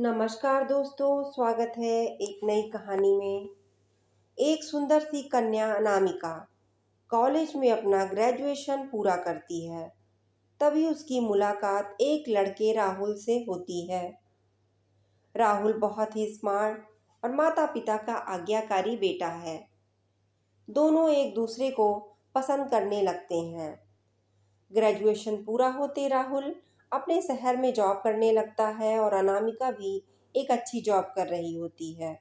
नमस्कार दोस्तों, स्वागत है एक नई कहानी में। एक सुंदर सी कन्या अनामिका कॉलेज में अपना ग्रेजुएशन पूरा करती है। तभी उसकी मुलाकात एक लड़के राहुल से होती है। राहुल बहुत ही स्मार्ट और माता पिता का आज्ञाकारी बेटा है। दोनों एक दूसरे को पसंद करने लगते हैं। ग्रेजुएशन पूरा होते राहुल अपने शहर में जॉब करने लगता है और अनामिका भी एक अच्छी जॉब कर रही होती है।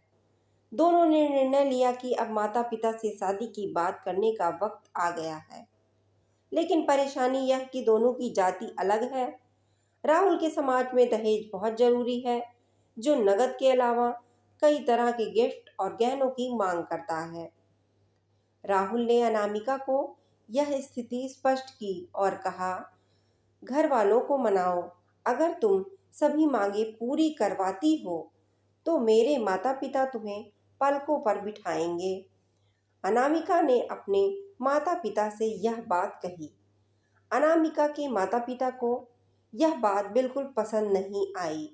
दोनों ने निर्णय लिया कि अब माता पिता से शादी की बात करने का वक्त आ गया है। लेकिन परेशानी यह कि दोनों की जाति अलग है। राहुल के समाज में दहेज बहुत जरूरी है, जो नगद के अलावा कई तरह के गिफ्ट और गहनों की मांग करता है। राहुल ने अनामिका को यह स्थिति स्पष्ट की और कहा, घर वालों को मनाओ। अगर तुम सभी मांगे पूरी करवाती हो तो मेरे माता पिता तुम्हें पलकों पर बिठाएंगे। अनामिका ने अपने माता पिता से यह बात कही। अनामिका के माता पिता को यह बात बिल्कुल पसंद नहीं आई,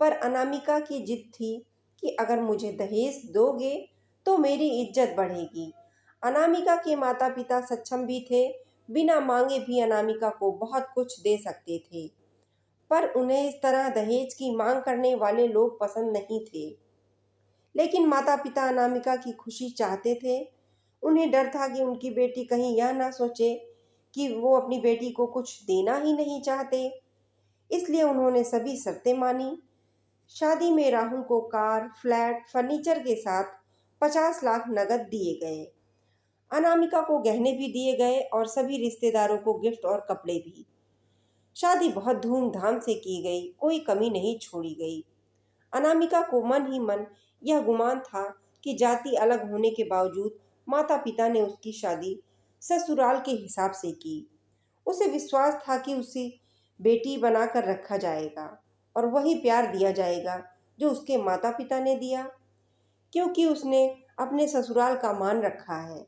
पर अनामिका की जिद थी कि अगर मुझे दहेज दोगे तो मेरी इज्जत बढ़ेगी। अनामिका के माता पिता सक्षम भी थे, बिना मांगे भी अनामिका को बहुत कुछ दे सकते थे, पर उन्हें इस तरह दहेज की मांग करने वाले लोग पसंद नहीं थे। लेकिन माता पिता अनामिका की खुशी चाहते थे। उन्हें डर था कि उनकी बेटी कहीं यह ना सोचे कि वो अपनी बेटी को कुछ देना ही नहीं चाहते। इसलिए उन्होंने सभी शर्तें मानी। शादी में राहुल को कार, फ्लैट, फर्नीचर के साथ 50 लाख नकद दिए गए। अनामिका को गहने भी दिए गए और सभी रिश्तेदारों को गिफ्ट और कपड़े भी। शादी बहुत धूमधाम से की गई, कोई कमी नहीं छोड़ी गई। अनामिका को मन ही मन यह गुमान था कि जाति अलग होने के बावजूद माता पिता ने उसकी शादी ससुराल के हिसाब से की। उसे विश्वास था कि उसे बेटी बनाकर रखा जाएगा और वही प्यार दिया जाएगा जो उसके माता पिता ने दिया, क्योंकि उसने अपने ससुराल का मान रखा है।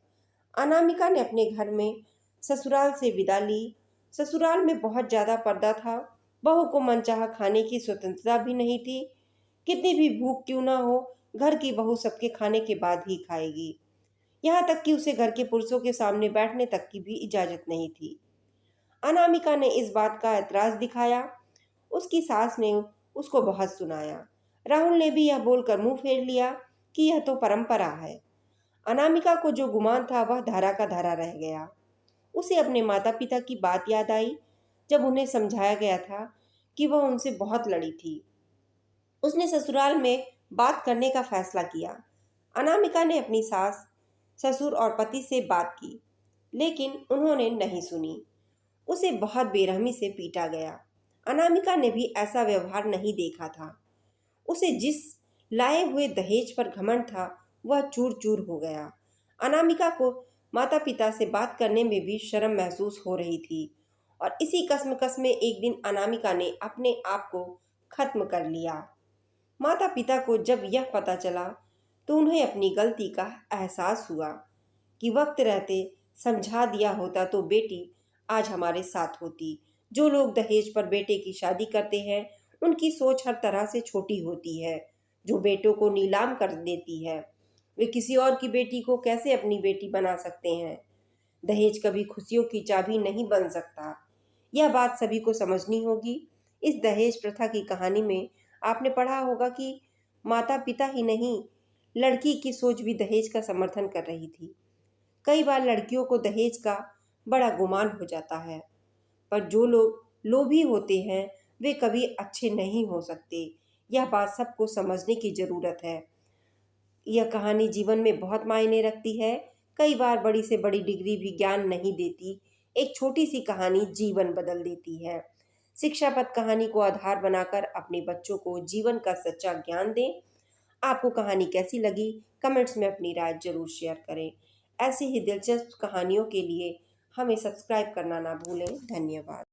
अनामिका ने अपने घर में ससुराल से विदा ली। ससुराल में बहुत ज़्यादा पर्दा था। बहू को मनचाहा खाने की स्वतंत्रता भी नहीं थी। कितनी भी भूख क्यों ना हो, घर की बहू सबके खाने के बाद ही खाएगी। यहाँ तक कि उसे घर के पुरुषों के सामने बैठने तक की भी इजाज़त नहीं थी। अनामिका ने इस बात का एतराज़ दिखाया। उसकी सास ने उसको बहुत सुनाया। राहुल ने भी यह बोलकर मुंह फेर लिया कि यह तो परंपरा है। अनामिका को जो गुमान था वह धारा का धारा रह गया। उसे अपने माता पिता की बात याद आई, जब उन्हें समझाया गया था कि वह उनसे बहुत लड़ी थी। उसने ससुराल में बात करने का फैसला किया। अनामिका ने अपनी सास, ससुर और पति से बात की, लेकिन उन्होंने नहीं सुनी। उसे बहुत बेरहमी से पीटा गया। अनामिका ने भी ऐसा व्यवहार नहीं देखा था। उसे जिस लाए हुए दहेज पर घमंड था वह चूर चूर हो गया। अनामिका को माता पिता से बात करने में भी शर्म महसूस हो रही थी और इसी कश्मकश में एक दिन अनामिका ने अपने आप को खत्म कर लिया। माता पिता को जब यह पता चला तो उन्हें अपनी गलती का एहसास हुआ कि वक्त रहते समझा दिया होता तो बेटी आज हमारे साथ होती। जो लोग दहेज पर बेटे की शादी करते हैं उनकी सोच हर तरह से छोटी होती है। जो बेटों को नीलाम कर देती है, वे किसी और की बेटी को कैसे अपनी बेटी बना सकते हैं। दहेज कभी खुशियों की चाबी नहीं बन सकता। यह बात सभी को समझनी होगी। इस दहेज प्रथा की कहानी में आपने पढ़ा होगा कि माता पिता ही नहीं, लड़की की सोच भी दहेज का समर्थन कर रही थी। कई बार लड़कियों को दहेज का बड़ा गुमान हो जाता है, पर जो लोग लोभी होते हैं वे कभी अच्छे नहीं हो सकते। यह बात सबको समझने की ज़रूरत है। यह कहानी जीवन में बहुत मायने रखती है। कई बार बड़ी से बड़ी डिग्री भी ज्ञान नहीं देती। एक छोटी सी कहानी जीवन बदल देती है। शिक्षापद कहानी को आधार बनाकर अपने बच्चों को जीवन का सच्चा ज्ञान दें। आपको कहानी कैसी लगी, कमेंट्स में अपनी राय जरूर शेयर करें। ऐसी ही दिलचस्प कहानियों के लिए हमें सब्सक्राइब करना ना भूलें। धन्यवाद।